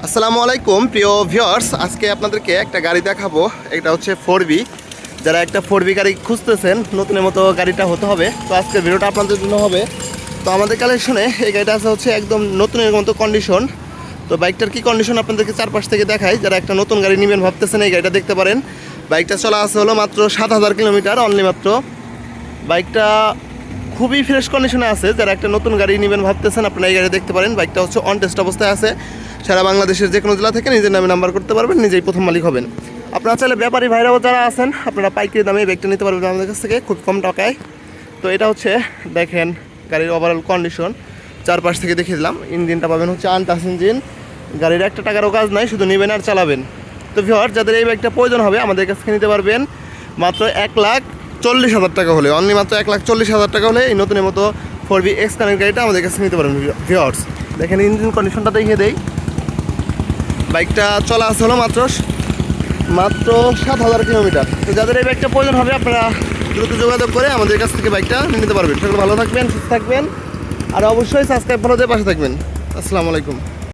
আসসালামু আলাইকুম প্রিয় ভিউয়ার্স, আজকে আপনাদেরকে একটা গাড়ি দেখাবো। এটা হচ্ছে 4B। যারা একটা 4B গাড়ি খুঁজতেছেন, নতুনের মতো গাড়িটা হতে হবে, তো আজকের ভিডিওটা আপনাদের জন্য হবে। তো আমাদের কালেকশনে এই গাড়িটা আছে হচ্ছে একদম নতুনের মতো কন্ডিশন। তো বাইকটার কি কন্ডিশন আপনাদেরকে চারপাশ থেকে দেখাই। যারা একটা নতুন গাড়ি নেবেন ভাবতেছেন, এই গাড়িটা দেখতে পারেন। বাইকটা চলা আছে হলো মাত্র 7,000 কিলোমিটার অনলি মাত্র। বাইকটা খুবই ফ্রেশ কন্ডিশনে আছে। যারা একটা নতুন গাড়ি নেবেন ভাবতেছেন, আপনারা এই গাড়ি দেখতে পারেন। বাইকটা হচ্ছে অন টেস্ট অবস্থায় আছে। সারা বাংলাদেশের যে কোনো জেলা থেকে নিজের নামে নাম্বার করতে পারবেন, নিজেই প্রথম মালিক হবেন। আপনারা চাইলে ব্যাপারী ভাইরাও যারা আছেন, আপনারা পাইকারি দামে এই বাইকটা নিতে পারবেন আমাদের কাছ থেকে খুব কম টাকায়। তো এটা হচ্ছে দেখেন গাড়ির ওভারঅল কন্ডিশন, চারপাশ থেকে দেখিয়ে দিলাম। ইঞ্জিনটা পাবেন হচ্ছে আনটাচ ইঞ্জিন। গাড়ির একটা টাকারও কাজ নাই, শুধু নেবেন আর চালাবেন। তো ভিউয়ার, যাদের এই বাইকটা প্রয়োজন হবে আমাদের কাছ থেকে নিতে পারবেন মাত্র 1,40,000 টাকা হলে, অনলি মাত্র 1,40,000 টাকা হলে এই নতুনের মতো 4B এক্স কানেক্ট গাড়িটা আমাদের কাছে নিতে পারবেন। ভিউয়ার্স দেখেন ইঞ্জিন কন্ডিশনটা দেখিয়ে দেই। বাইকটা চলা আছে হলো মাত্র 7,000 কিলোমিটার। তো যাদের এই বাইকটা প্রয়োজন হবে আপনারা দ্রুত যোগাযোগ করে আমাদের কাছ থেকে বাইকটা নিতে পারবেন। সকলে ভালো থাকবেন, সুস্থ থাকবেন, আর অবশ্যই সাবস্ক্রাইব ফলো দিয়ে পাশে থাকবেন। আসসালামু আলাইকুম।